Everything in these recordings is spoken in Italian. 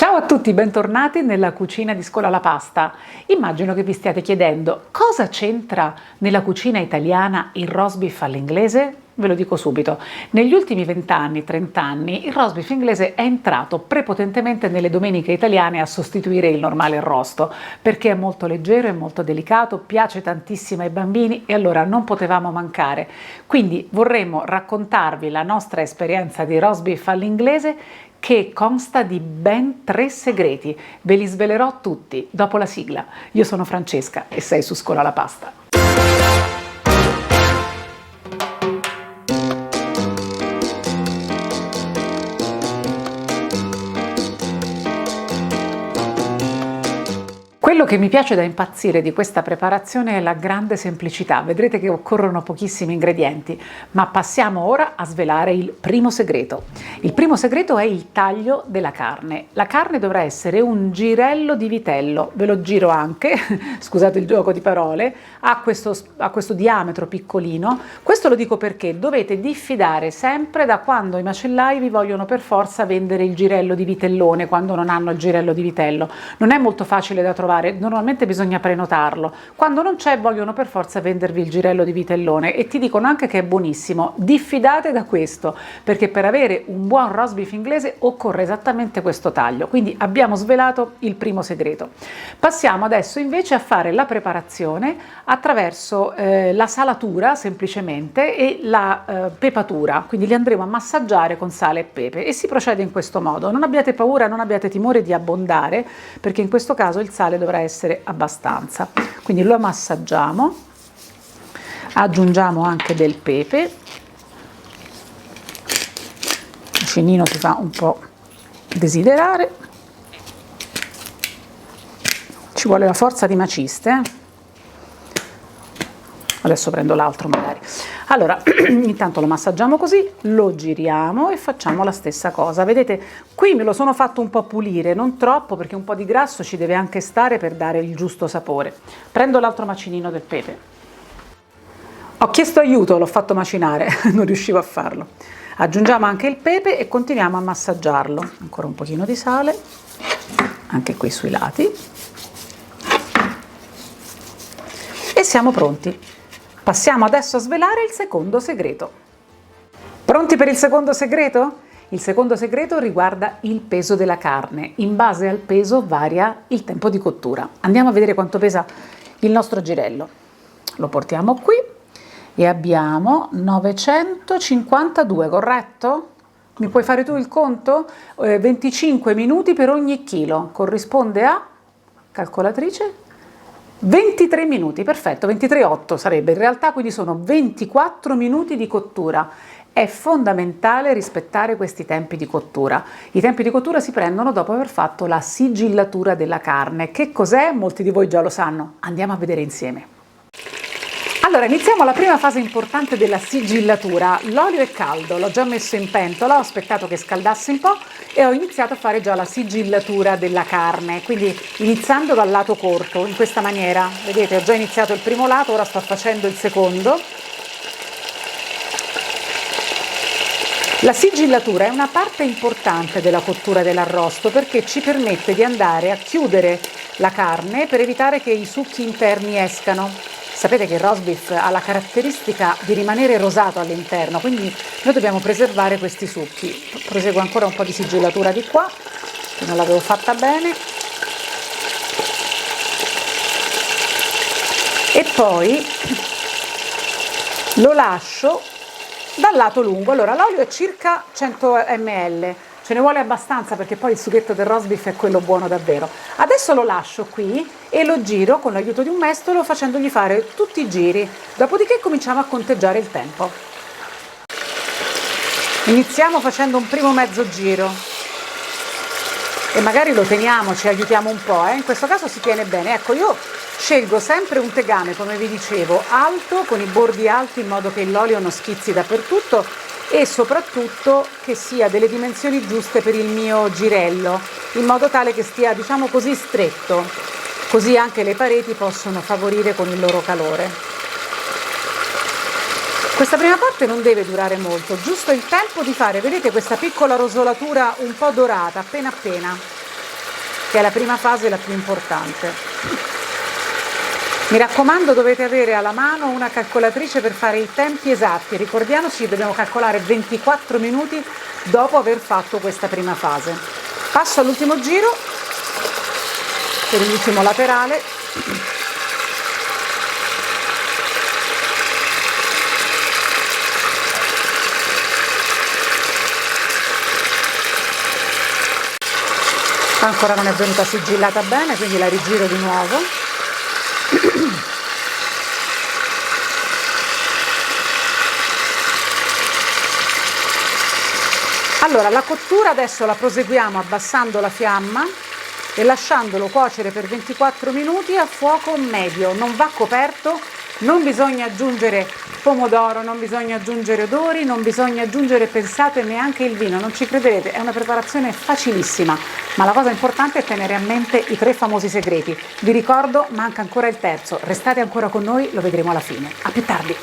Ciao a tutti, bentornati nella cucina di Scuola la Pasta. Immagino che vi stiate chiedendo cosa c'entra nella cucina italiana il roast beef all'inglese? Ve lo dico subito. Negli ultimi 20 anni, 30 anni, il roast beef inglese è entrato prepotentemente nelle domeniche italiane a sostituire il normale arrosto, perché è molto leggero, è molto delicato, piace tantissimo ai bambini e allora non potevamo mancare. Quindi vorremmo raccontarvi la nostra esperienza di roast beef all'inglese, che consta di ben 3 segreti. Ve li svelerò tutti dopo la sigla. Io sono Francesca e sei su Scuola la Pasta. Quello che mi piace da impazzire di questa preparazione è la grande semplicità. Vedrete che occorrono pochissimi ingredienti, ma passiamo ora a svelare il primo segreto. Il primo segreto è il taglio della carne. La carne dovrà essere un girello di vitello, ve lo giro anche, scusate il gioco di parole, ha questo diametro piccolino. Questo lo dico perché dovete diffidare sempre da quando i macellai vi vogliono per forza vendere il girello di vitellone quando non hanno il girello di vitello. Non è molto facile da trovare. Normalmente bisogna prenotarlo. Quando non c'è vogliono per forza vendervi il girello di vitellone e ti dicono anche che è buonissimo. Diffidate da questo, perché per avere un buon roast beef inglese occorre esattamente questo taglio. Quindi abbiamo svelato il primo segreto. Passiamo adesso invece a fare la preparazione attraverso la salatura semplicemente e la pepatura. Quindi li andremo a massaggiare con sale e pepe e si procede in questo modo. Non abbiate paura, non abbiate timore di abbondare, perché in questo caso il sale dovrà essere abbastanza. Quindi lo massaggiamo, aggiungiamo anche del pepe, il cinino si fa un po' desiderare, ci vuole la forza di maciste. Adesso prendo l'altro magari. Allora, intanto lo massaggiamo così, lo giriamo e facciamo la stessa cosa. Vedete, qui me lo sono fatto un po' pulire, non troppo perché un po' di grasso ci deve anche stare per dare il giusto sapore. Prendo l'altro macinino del pepe. Ho chiesto aiuto, l'ho fatto macinare, non riuscivo a farlo. Aggiungiamo anche il pepe e continuiamo a massaggiarlo. Ancora un pochino di sale, anche qui sui lati. E siamo pronti. Passiamo adesso a svelare il secondo segreto. Pronti per il secondo segreto? Il secondo segreto riguarda il peso della carne. In base al peso varia il tempo di cottura. Andiamo a vedere quanto pesa il nostro girello. Lo portiamo qui e abbiamo 952, corretto? Mi puoi fare tu il conto? 25 minuti per ogni chilo, corrisponde a, calcolatrice, 23 minuti, perfetto, 23,8 sarebbe in realtà, quindi sono 24 minuti di cottura. È fondamentale rispettare questi tempi di cottura. I tempi di cottura si prendono dopo aver fatto la sigillatura della carne. Che cos'è? Molti di voi già lo sanno. Andiamo a vedere insieme. Allora, iniziamo la prima fase importante della sigillatura. L'olio è caldo, l'ho già messo in pentola, ho aspettato che scaldasse un po' e ho iniziato a fare già la sigillatura della carne, quindi iniziando dal lato corto, in questa maniera. Vedete, ho già iniziato il primo lato, ora sto facendo il secondo. La sigillatura è una parte importante della cottura dell'arrosto perché ci permette di andare a chiudere la carne per evitare che i succhi interni escano. Sapete che il roast beef ha la caratteristica di rimanere rosato all'interno, quindi noi dobbiamo preservare questi succhi. Proseguo ancora un po' di sigillatura di qua, che non l'avevo fatta bene. E poi lo lascio dal lato lungo. Allora, l'olio è circa 100 ml. Ce ne vuole abbastanza perché poi il sughetto del roast beef è quello buono davvero. Adesso lo lascio qui e lo giro con l'aiuto di un mestolo facendogli fare tutti i giri. Dopodiché cominciamo a conteggiare il tempo. Iniziamo facendo un primo mezzo giro. E magari lo teniamo, ci aiutiamo un po', in questo caso si tiene bene. Ecco, io scelgo sempre un tegame, come vi dicevo, alto, con i bordi alti in modo che l'olio non schizzi dappertutto e soprattutto che sia delle dimensioni giuste per il mio girello, in modo tale che stia, diciamo così, stretto, così anche le pareti possono favorire con il loro calore. Questa prima parte non deve durare molto, giusto il tempo di fare, vedete questa piccola rosolatura un po' dorata, appena appena. che è la prima fase, la più importante. Mi raccomando, dovete avere alla mano una calcolatrice per fare i tempi esatti. Ricordiamoci che dobbiamo calcolare 24 minuti dopo aver fatto questa prima fase. Passo all'ultimo giro, per l'ultimo laterale. Ancora non è venuta sigillata bene, quindi la rigiro di nuovo. Allora, la cottura adesso la proseguiamo abbassando la fiamma e lasciandolo cuocere per 24 minuti a fuoco medio. Non va coperto, non bisogna aggiungere pomodoro, non bisogna aggiungere odori, non bisogna aggiungere, pensate, neanche il vino. Non ci crederete, è una preparazione facilissima, ma la cosa importante è tenere a mente i 3 famosi segreti. Vi ricordo, manca ancora il terzo. Restate ancora con noi, lo vedremo alla fine. A più tardi!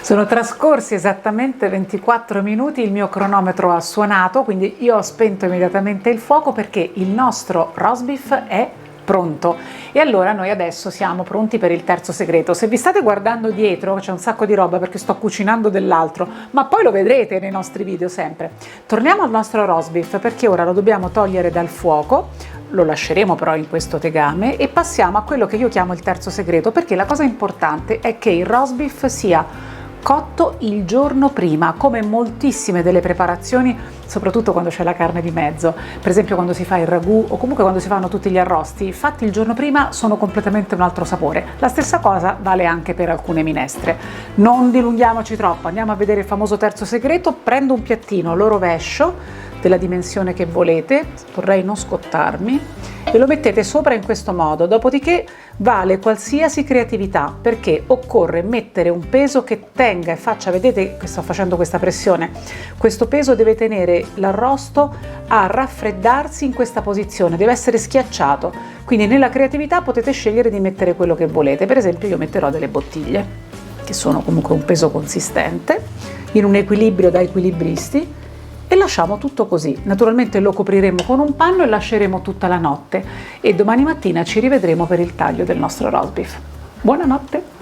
Sono trascorsi esattamente 24 minuti, il mio cronometro ha suonato, quindi io ho spento immediatamente il fuoco perché il nostro roast beef è pronto. E allora noi adesso siamo pronti per il terzo segreto. Se vi state guardando dietro c'è un sacco di roba perché sto cucinando dell'altro, ma poi lo vedrete nei nostri video sempre. Torniamo al nostro roast beef perché ora lo dobbiamo togliere dal fuoco, lo lasceremo però in questo tegame e passiamo a quello che io chiamo il terzo segreto, perché la cosa importante è che il roast beef sia cotto il giorno prima, come moltissime delle preparazioni, soprattutto quando c'è la carne di mezzo. Per esempio quando si fa il ragù o comunque quando si fanno tutti gli arrosti, fatti il giorno prima sono completamente un altro sapore. La stessa cosa vale anche per alcune minestre. Non dilunghiamoci troppo, andiamo a vedere il famoso terzo segreto. Prendo un piattino, lo rovescio della dimensione che volete, vorrei non scottarmi, e lo mettete sopra in questo modo. Dopodiché vale qualsiasi creatività, perché occorre mettere un peso che tenga e faccia, vedete che sto facendo questa pressione, questo peso deve tenere l'arrosto a raffreddarsi in questa posizione, deve essere schiacciato. Quindi nella creatività potete scegliere di mettere quello che volete. Per esempio io metterò delle bottiglie, che sono comunque un peso consistente, in un equilibrio da equilibristi, e lasciamo tutto così. Naturalmente lo copriremo con un panno e lasceremo tutta la notte e domani mattina ci rivedremo per il taglio del nostro roast beef. Buonanotte!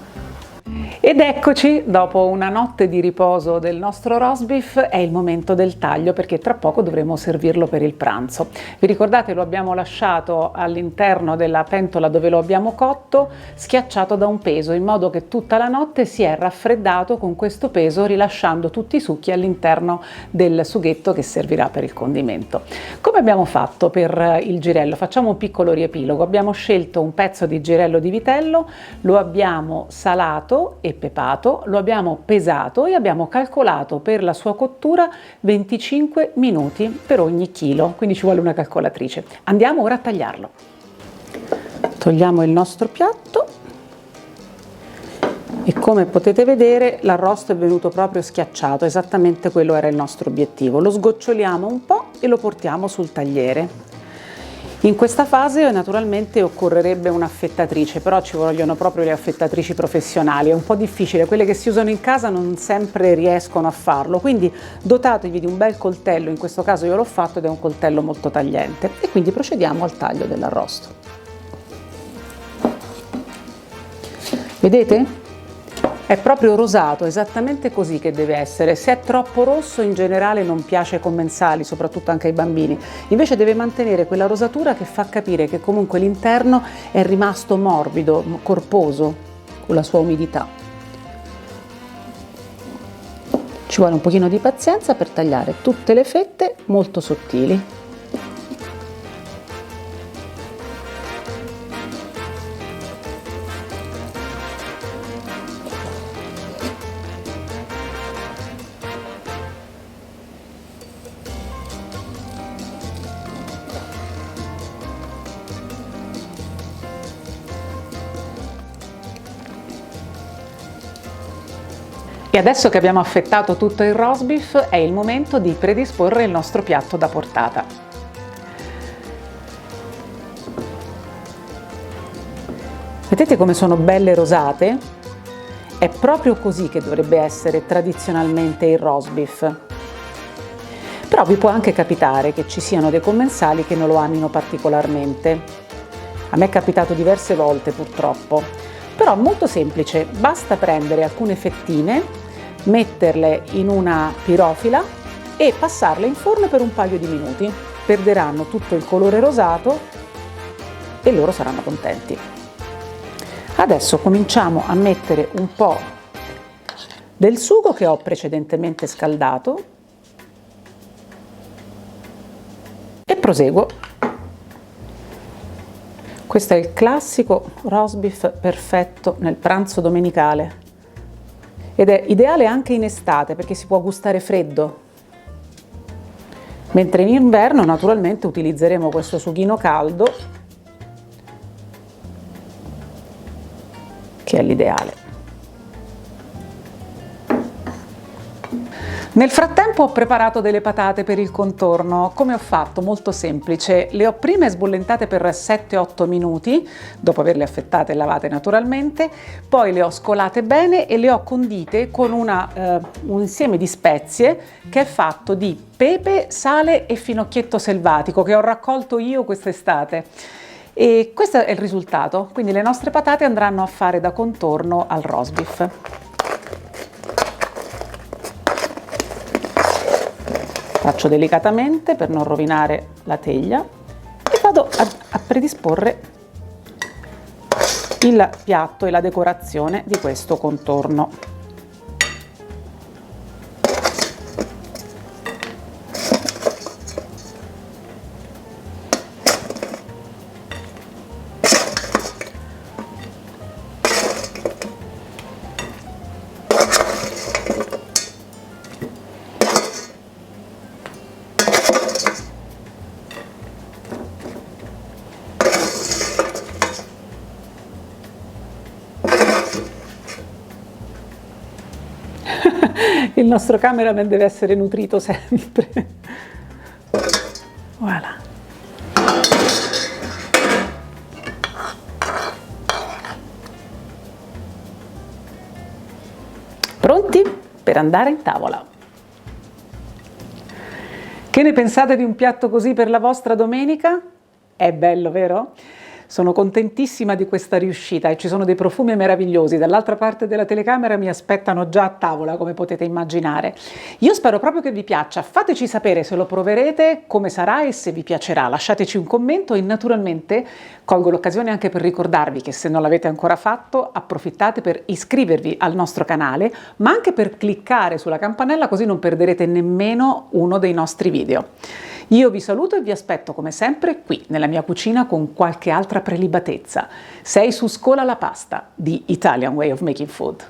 Ed eccoci, dopo una notte di riposo del nostro roast beef, è il momento del taglio perché tra poco dovremo servirlo per il pranzo. Vi ricordate, lo abbiamo lasciato all'interno della pentola dove lo abbiamo cotto, schiacciato da un peso, in modo che tutta la notte si è raffreddato con questo peso, rilasciando tutti i succhi all'interno del sughetto che servirà per il condimento. Come abbiamo fatto per il girello? Facciamo un piccolo riepilogo. Abbiamo scelto un pezzo di girello di vitello, lo abbiamo salato e pepato, lo abbiamo pesato e abbiamo calcolato per la sua cottura 25 minuti per ogni chilo, quindi ci vuole una calcolatrice. Andiamo ora a tagliarlo. Togliamo il nostro piatto e come potete vedere l'arrosto è venuto proprio schiacciato, esattamente quello era il nostro obiettivo. Lo sgoccioliamo un po' e lo portiamo sul tagliere. In questa fase naturalmente occorrerebbe un'affettatrice, però ci vogliono proprio le affettatrici professionali, è un po' difficile, quelle che si usano in casa non sempre riescono a farlo, quindi dotatevi di un bel coltello, in questo caso io l'ho fatto ed è un coltello molto tagliente, e quindi procediamo al taglio dell'arrosto. Vedete? È proprio rosato, esattamente così che deve essere. Se è troppo rosso in generale non piace ai commensali, soprattutto anche ai bambini. Invece deve mantenere quella rosatura che fa capire che comunque l'interno è rimasto morbido, corposo, con la sua umidità. Ci vuole un pochino di pazienza per tagliare tutte le fette molto sottili. E adesso che abbiamo affettato tutto il roast beef è il momento di predisporre il nostro piatto da portata. Vedete come sono belle rosate? È proprio così che dovrebbe essere tradizionalmente il roast beef. Però vi può anche capitare che ci siano dei commensali che non lo amino particolarmente. A me è capitato diverse volte purtroppo, però è molto semplice, basta prendere alcune fettine, metterle in una pirofila e passarle in forno per un paio di minuti. Perderanno tutto il colore rosato e loro saranno contenti. Adesso cominciamo a mettere un po' del sugo che ho precedentemente scaldato e proseguo. Questo è il classico roast beef perfetto nel pranzo domenicale ed è ideale anche in estate perché si può gustare freddo, mentre in inverno naturalmente utilizzeremo questo sughino caldo che è l'ideale. Nel frattempo ho preparato delle patate per il contorno. Come ho fatto? Molto semplice. Le ho prime sbollentate per 7-8 minuti, dopo averle affettate e lavate naturalmente, poi le ho scolate bene e le ho condite con un insieme di spezie che è fatto di pepe, sale e finocchietto selvatico che ho raccolto io quest'estate. E questo è il risultato, quindi le nostre patate andranno a fare da contorno al roast beef. Faccio delicatamente per non rovinare la teglia e vado a predisporre il piatto e la decorazione di questo contorno. Il nostro cameraman deve essere nutrito sempre. Voilà. Pronti per andare in tavola. Che ne pensate di un piatto così per la vostra domenica? È bello, vero? Sono contentissima di questa riuscita e ci sono dei profumi meravigliosi. Dall'altra parte della telecamera mi aspettano già a tavola, come potete immaginare. Io spero proprio che vi piaccia. Fateci sapere se lo proverete, come sarà e se vi piacerà. Lasciateci un commento e naturalmente colgo l'occasione anche per ricordarvi che se non l'avete ancora fatto, approfittate per iscrivervi al nostro canale, ma anche per cliccare sulla campanella così non perderete nemmeno uno dei nostri video. Io vi saluto e vi aspetto come sempre qui nella mia cucina con qualche altra prelibatezza. Sei su Scola la Pasta di Italian Way of Making Food.